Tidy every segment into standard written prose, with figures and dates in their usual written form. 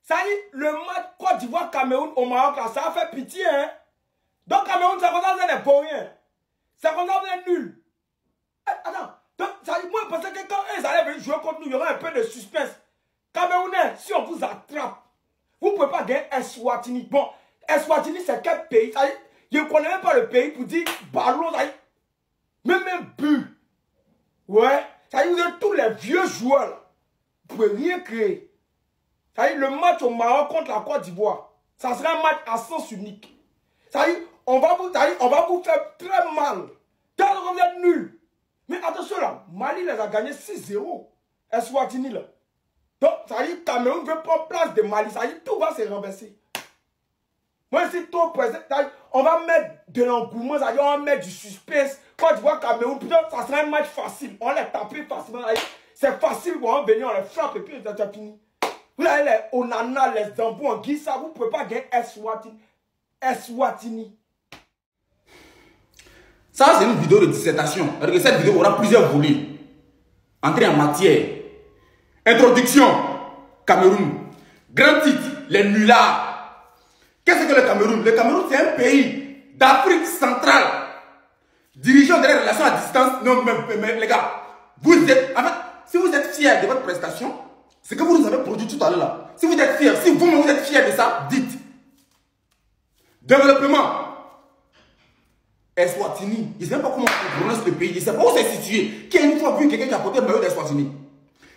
Ça y est, le match Côte d'Ivoire-Cameroun au Maroc, là, ça a fait pitié, hein. Donc Cameroun, ça commence à être pour rien. Ça commence à être nul. Attends, donc, ça dit, moi, je pensais que quand ils allaient venir jouer contre nous, il y aurait un peu de suspense. Camerounais, si on vous attrape, vous ne pouvez pas gagner Eswatini. Bon, Eswatini, c'est quel pays? Ça dit, je ne connais même pas le pays pour dire ballon, ça dit, même un but. Ouais, ça dit, vous êtes tous les vieux joueurs, là. Vous ne pouvez rien créer. Ça dit, le match au Maroc contre la Côte d'Ivoire, ça sera un match à sens unique. Ça dit, on va vous faire très mal. Car on est nul. Mais attention là, Mali les a gagnés 6-0. Eswatini là. Donc, ça dit, Cameroun veut prendre place de Mali. Ça dit, tout va se renverser. Moi, c'est trop présent. On va mettre de l'engouement, ça dit, on va mettre du suspense. Quand tu vois Cameroun, putain, ça sera un match facile. On les taper facilement. C'est facile, on va venir, on les frappe et puis ça a fini. Vous avez les Onana, les Zambou, en Guissa, vous ne pouvez pas gagner Eswatini. Ça, c'est une vidéo de dissertation. Cette vidéo aura plusieurs volets. Entrée en matière. Introduction. Cameroun. Grand titre. Les nullards. Qu'est-ce que le Cameroun? Le Cameroun, c'est un pays d'Afrique centrale. Dirigeant des relations à distance. Non, mais les gars, vous êtes... En fait, si vous êtes fiers de votre prestation, ce que vous nous avez produit tout à l'heure là, si vous êtes fiers, si vous-même vous êtes fiers de ça, dites. Développement. Eswatini, je ne sais même pas comment on prononce le pays, je ne sais pas où c'est situé. Qui a une fois vu quelqu'un qui a porté le maillot d'Eswatini?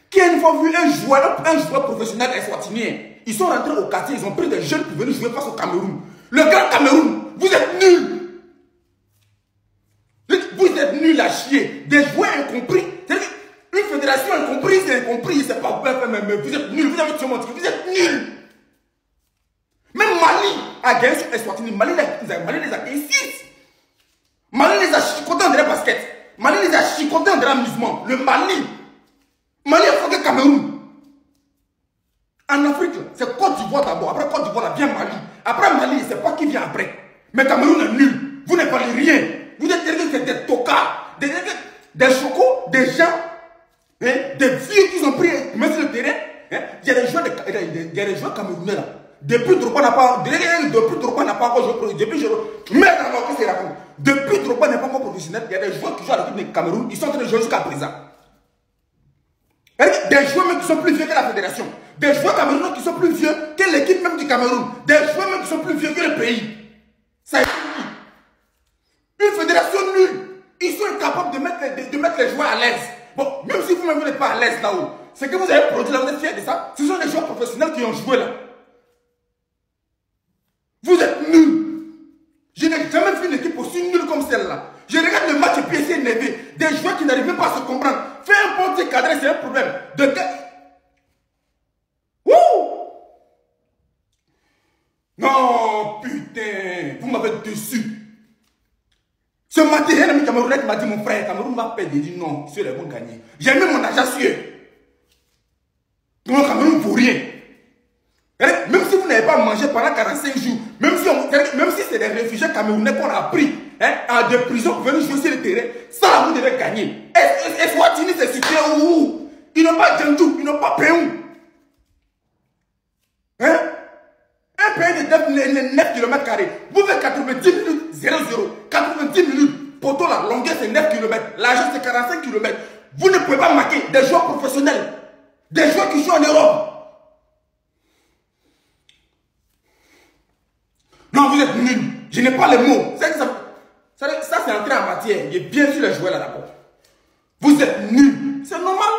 Qui a une fois vu un joueur professionnel eswatinien? Ils sont rentrés au quartier, ils ont pris des jeunes pour venir jouer face au Cameroun. Le grand Cameroun, vous êtes nuls. Vous êtes nuls à chier. Des joueurs incompris. Une fédération incomprise, c'est incompris, c'est pas mais vous êtes nuls, vous avez tué mon truc, vous êtes nuls. Même Mali a gagné sur Eswatini. Mali les a gagné 6. Mali les a chicotés en basket. Mali les a chicotés en amusement. Le Mali a fait Cameroun. En Afrique, c'est Côte d'Ivoire d'abord. Après Côte d'Ivoire, vient Mali. Après Mali, c'est pas qui vient après. Mais Cameroun est nul. Vous ne valez rien. Vous êtes des tocards, des chocos, des gens, hein, des vieux qui ont pris sur le terrain. Hein. Il y a des joueurs camerounais là. Depuis Drogba n'a pas encore joué. Depuis Drogba n'est pas encore professionnel. Il y a des joueurs qui jouent à l'équipe du Cameroun. Ils sont en train de jouer jusqu'à présent. Des joueurs même qui sont plus vieux que la fédération. Des joueurs camerounais qui sont plus vieux que l'équipe même du Cameroun. Des joueurs même qui sont plus vieux que le pays. Ça a été une fédération nulle. Ils sont incapables de mettre les joueurs à l'aise. Bon, même si vous-même n'êtes pas à l'aise là-haut, c'est que vous avez produit là, vous êtes fiers de ça. Ce sont des joueurs professionnels qui ont joué là. Vous êtes nuls. Je n'ai jamais vu une équipe aussi nulle comme celle-là. Je regarde le match et puis c'est énervé. Des joueurs qui n'arrivent même pas à se comprendre. Fais un bon tir cadré, c'est un problème. Wouh! Non, putain, vous m'avez déçu. Ce matin, un ami camerounais m'a dit, mon frère, Cameroun va perdre. Il dit non, ceux là vont gagner. J'ai mis mon argent sur eux. Donc, Cameroun ne vaut rien. Même si vous n'avez pas mangé pendant 45 jours, même si c'est des réfugiés camerounais qu'on a pris en de prison pour venir jouer sur le terrain, ça vous devez gagner. Eswatini, c'est situé où? Ils n'ont pas Djandou, ils n'ont pas Péou. Hein? Un pays de 9 km². Vous faites 90 minutes 0-0. 90 minutes. Poteau, la longueur c'est 9 km. L'argent c'est 45 km. Vous ne pouvez pas marquer des joueurs professionnels. Des joueurs qui jouent en Europe. Non, vous êtes nuls. Je n'ai pas les mots. Ça c'est entré en matière. Il est bien sûr les joueurs là d'abord. Vous êtes nuls. C'est normal.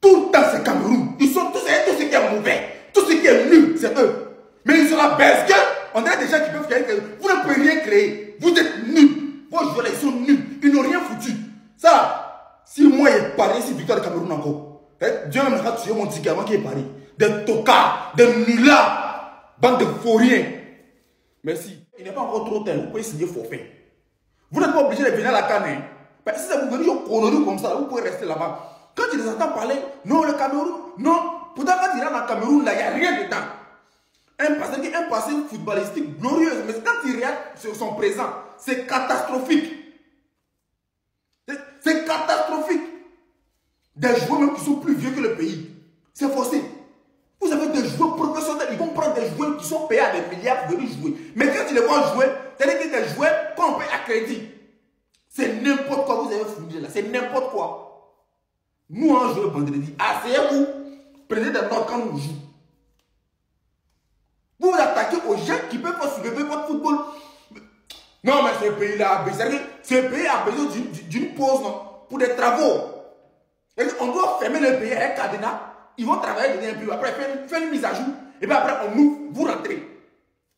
Tout le temps c'est Cameroun. Ils sont tous ce qui est mauvais. Tout ce qui est nul, c'est eux. Mais ils sont là, parce qu'on a des gens qui peuvent créer. Vous ne pouvez rien créer. Vous êtes nuls. Vos joueurs là, ils sont nuls. Ils n'ont rien foutu. Ça, si moi j'ai parié sur victoire de Cameroun encore, Dieu même a tué mon ticket avant qu'il ait parié. Des tocards, des nullards, bande de vauriens. Merci. Il n'est pas encore trop tard. Vous pouvez signer forfait. Vous n'êtes pas obligé de venir à la canne. Si ça vous venez au conneries comme ça, vous pouvez rester là-bas. Quand tu les entends parler, non, le Cameroun, non. Pourtant, quand il est dans le Cameroun, là, il n'y a rien dedans. Un passé footballistique glorieux. Mais quand il regarde sur son présent, c'est catastrophique. C'est catastrophique. Des joueurs même qui sont plus vieux que le pays. C'est forcé. Vous avez des joueurs des joueurs qui sont payés à des milliards pour venir jouer. Mais quand tu les vois jouer, c'est-à-dire que des joueurs qu'on paye à crédit. C'est n'importe quoi vous avez fourni là. C'est n'importe quoi. Nous, on joue vendredi. Asseyez-vous. Prenez des notes quand nous jouons. Vous vous attaquez aux gens qui peuvent pas soulever votre football. Non, mais ce pays-là a besoin. Ce pays a besoin d'une pause, non? Pour des travaux. On doit fermer le pays avec cadenas. Ils vont travailler un peu. Après, faire une mise à jour. Et puis après, on ouvre, vous rentrez.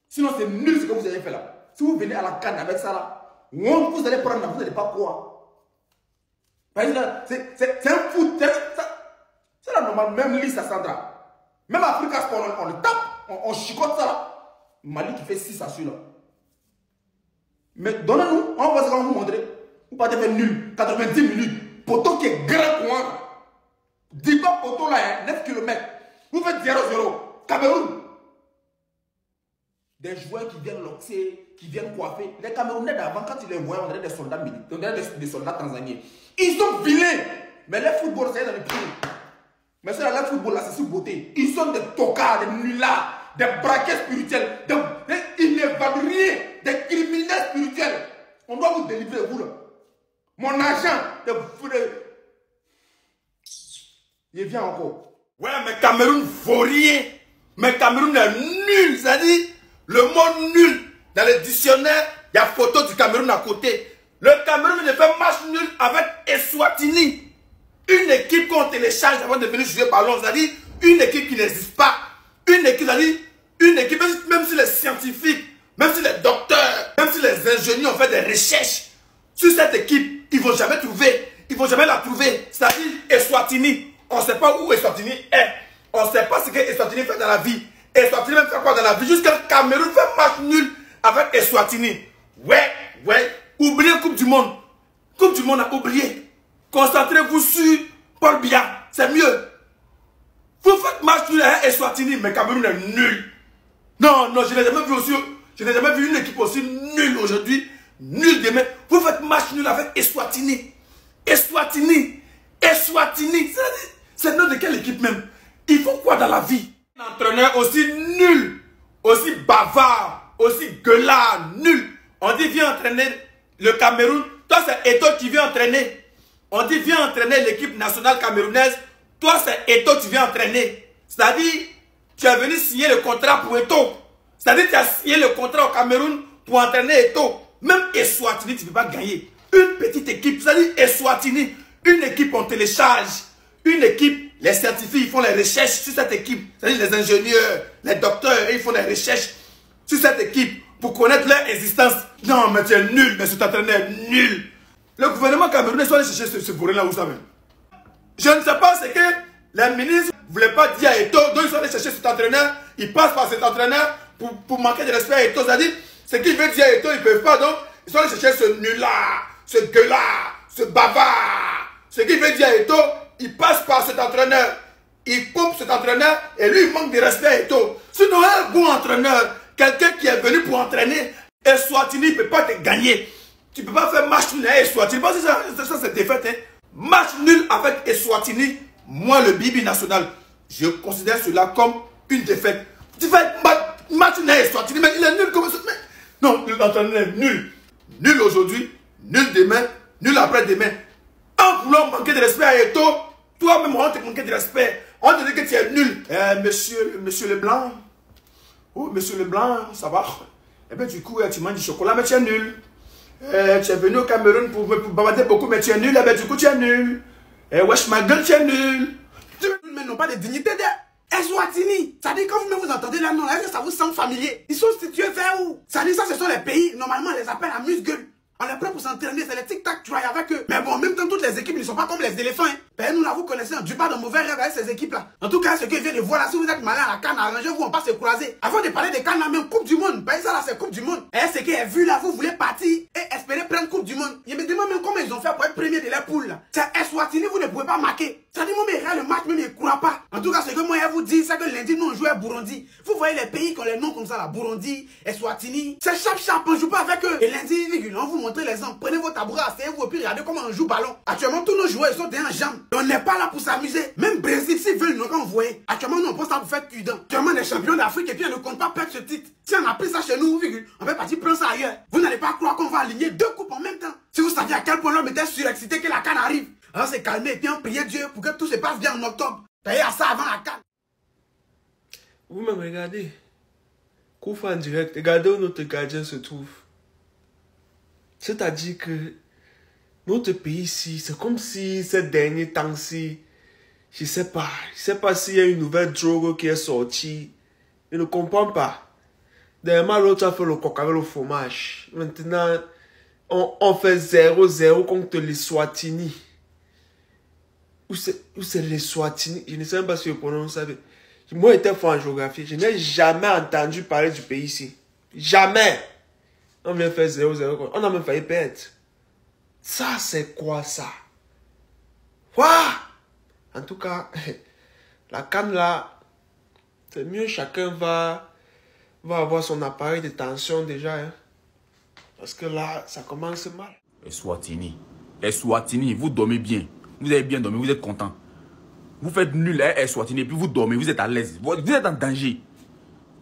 Sinon, c'est nul ce que vous avez fait là. Si vous venez à la canne avec ça là, vous allez prendre, vous n'allez pas croire. C'est un foot. C'est la normale. Même Lisa Sandra. Même Africa Sport, on le tape. On chicote ça là. Mali qui fait 6 à celui-là. Mais donnez-nous, on va vous montrer. Vous partez faire nul. 90 minutes. Poteau qui est grand coin. 10 pas poteau là, 9 km. Vous faites 0-0. Cameroun. Des joueurs qui viennent loxer, qui viennent coiffer. Les Camerounais d'avant, quand ils les voyaient, on dirait des soldats militaires, on dirait des soldats tanzaniens. Ils sont vilains. Mais les footballs, c'est dans le pied. Mais c'est dans le football là, c'est sur beauté. Ils sont des tocards, des nullards, des braquets spirituels. Ils n'évaluent rien. Des criminels spirituels. On doit vous délivrer, vous là. Mon argent, il vient encore. Ouais, mais Cameroun vaut rien. Mais Cameroun est nul. C'est-à-dire, le mot nul, dans le dictionnaire, il y a photo du Cameroun à côté. Le Cameroun ne fait match nul avec Eswatini. Une équipe qu'on télécharge avant de venir jouer ballon. C'est-à-dire, une équipe qui n'existe pas. Une équipe, c'est-à-dire, une équipe, même si les scientifiques, même si les docteurs, même si les ingénieurs ont fait des recherches sur cette équipe, ils ne vont jamais trouver. Ils ne vont jamais la trouver. C'est-à-dire, Eswatini. On ne sait pas où Eswatini est. On ne sait pas ce que Eswatini fait dans la vie. Eswatini même fait quoi dans la vie? Jusqu'à Cameroun fait match nul avec Eswatini. Ouais. Oubliez Coupe du Monde. Coupe du Monde a oublié. Concentrez-vous sur Paul Biya. C'est mieux. Vous faites match nul avec Eswatini, mais Cameroun est nul. Non, je n'ai jamais vu aussi. Je n'ai jamais vu une équipe aussi nulle aujourd'hui. Nul demain. Vous faites match nul avec Eswatini. Eswatini. C'est le nom de quelle équipe même? Il faut quoi dans la vie? Un entraîneur aussi nul, aussi bavard, aussi gueulard, nul. On dit viens entraîner le Cameroun. Toi c'est Eto'o qui vient entraîner. On dit viens entraîner l'équipe nationale camerounaise. Toi c'est Eto'o qui vient entraîner. C'est-à-dire tu es venu signer le contrat pour Eto'o. C'est-à-dire tu as signé le contrat au Cameroun pour entraîner Eto'o. Même Eswatini tu ne peux pas gagner. Une petite équipe, c'est-à-dire Eswatini. Une équipe on télécharge. Une équipe, les scientifiques, ils font les recherches sur cette équipe. C'est-à-dire les ingénieurs, les docteurs, ils font les recherches sur cette équipe pour connaître leur existence. Non, mais tu es nul, mais cet entraîneur est nul. Le gouvernement camerounais soit allé chercher ce bourrin-là où ça même. Je ne sais pas ce que les ministres ne voulaient pas dire à Eto'o, donc ils sont allés chercher cet entraîneur. Ils passent par cet entraîneur pour manquer de respect à Eto'o. C'est-à-dire, ce qu'ils veulent dire à Eto'o, ils ne peuvent pas. Donc, ils sont allés chercher ce nul-là, ce gueulard, ce bavard. Ce qu'ils veulent dire à Eto'o, il passe par cet entraîneur, il pompe cet entraîneur et lui il manque de respect à Eto'o. Sinon un bon entraîneur, quelqu'un qui est venu pour entraîner, Eswatini ne peut pas te gagner. Tu ne peux pas faire match nul avec Eswatini. Ça c'est défaite. Hein. Match nul avec Eswatini, moi le Bibi national, je considère cela comme une défaite. Tu fais match nul avec Eswatini, mais il est nul comme ça. Non, l'entraîneur est nul. Nul aujourd'hui, nul demain, nul après-demain. En voulant manquer de respect à Eto'o, toi-même, on te manquer de respect. On te dit que tu es nul. Monsieur Leblanc. Oh, monsieur Leblanc, ça va. Eh bien, du coup, tu manges du chocolat, mais tu es nul. Tu es venu au Cameroun pour bavarder beaucoup, mais tu es nul. Eh bien, du coup, tu es nul. Wesh, ma gueule, tu es nul. Mais non pas de dignité de Eswatini. Ça dit, quand vous entendez là, non, est-ce que ça vous semble familier? Ils sont situés vers où? Ça dit, ça, ce sont les pays. Normalement, on les appelle amuse-gueule. On les prend pour s'entraîner, c'est les tic-tac try avec eux. Mais bon, en même temps, toutes les équipes ne sont pas comme les éléphants. Hein. Ben, nous là, vous connaissez, du pas de mauvais rêve avec ces équipes-là. En tout cas, ce que je viens de voir là, si vous êtes malin à la canne, arrangez-vous, on passe se croiser. Avant de parler de canne, même Coupe du Monde. Ben, ça là, c'est Coupe du Monde. Et ce qui est vu là, vous voulez partir et espérer prendre Coupe du Monde. Je me demande même comment ils ont fait pour être premiers de leur poule là. C'est Eswatini, vous ne pouvez pas marquer. Ça dit, moi, mais regarde le match, même il ne croit pas. En tout cas, ce que moi, je vous dis, c'est que lundi, nous, on jouait à Burundi. Vous voyez les pays qui ont les noms comme ça là, Burundi, Eswatini. C'est chap, on joue pas avec eux. Et lundi, on vous montre l'exemple. Prenez vos tabourets, asseyez-vous et puis regardez comment on joue ballon. Actuellement, tous nos joueurs ils sont des en jambes. On n'est pas là pour s'amuser. Même Brésil, s'ils veulent nous renvoyer. Actuellement, nous, on pense ça pour faire cudant. Actuellement, les champions d'Afrique et puis on ne compte pas perdre ce titre. Si on a pris ça chez nous, on peut partir prendre ça ailleurs. Vous n'allez pas croire qu'on va aligner 2 coupes en même temps. Si vous saviez à quel point l'homme était surexcité que la CAN arrive. Alors, c'est calmé et puis on priait Dieu pour que tout se passe bien en octobre. Payez à ça avant la CAN. Vous-même, regardez. Koufa en direct, regardez où notre gardien se trouve. C'est-à-dire que notre pays ici, c'est comme si ces derniers temps-ci, je sais pas s'il y a une nouvelle drogue qui est sortie. Je ne comprends pas. Dernièrement, l'autre a fait le coq avec le fromage. Maintenant, on fait 0-0 contre les Swatini. Où c'est les Swatini? Je ne sais même pas si je prononce ça. Moi, j'étais fort en géographie. Je n'ai jamais entendu parler du pays ici. Jamais. On vient faire 0-0. On a même failli perdre. Ça, c'est quoi ça? Waouh! En tout cas, la CAN là, c'est mieux, chacun va avoir son appareil de tension déjà. Hein? Parce que là, ça commence mal. Les Swatini, vous dormez bien. Vous avez bien dormi, vous êtes content. Vous faites nul à Swatini, puis vous dormez, vous êtes à l'aise. Vous êtes en danger.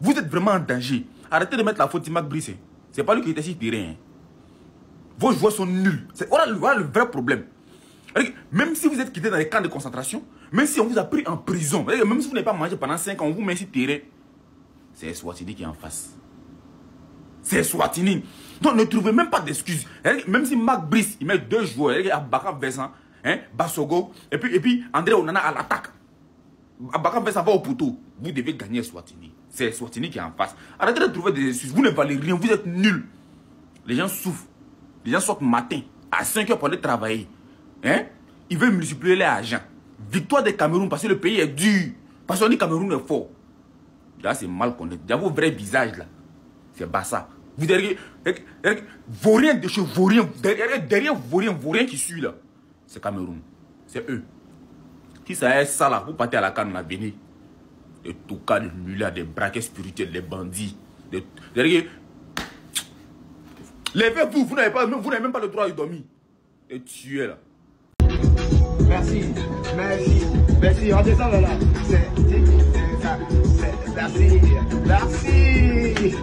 Vous êtes vraiment en danger. Arrêtez de mettre la faute sur Mac Brice. C'est pas lui qui était sur le terrain. Vos joueurs sont nuls. Voilà le vrai problème. Même si vous êtes quitté dans les camps de concentration, même si on vous a pris en prison, même si vous n'avez pas mangé pendant 5 ans, on vous met sur le terrain. C'est Swatini qui est en face. C'est Swatini. Donc ne trouvez même pas d'excuses. Même si Mac Brice, il met 2 joueurs, Abaka Vincent, Bassogo, et puis André Onana à l'attaque. Abaka Vincent va au poteau. Vous devez gagner Swatini. C'est Swatini qui est en face. Arrêtez de trouver des excuses. Vous ne valez rien, vous êtes nuls. Les gens souffrent. Les gens sortent matin, à 5 heures pour aller travailler. Ils veulent multiplier les agents. Victoire des Cameroun parce que le pays est dur. Parce qu'on dit Cameroun est fort. Là, c'est mal connaître. Il y a vos vrais visages là. C'est Bassa. Vous derrière Vaurien de chez Vaurien. Derrière Vaurien qui suit là. C'est Cameroun. C'est eux. Si ça est ça là, vous partez à la CAN, là, venez. Des toukas, des nullards, des braquets spirituels, des bandits. Levez-vous, vous n'avez même pas le droit de dormir. Et tuer là. Merci, on descend là. Merci.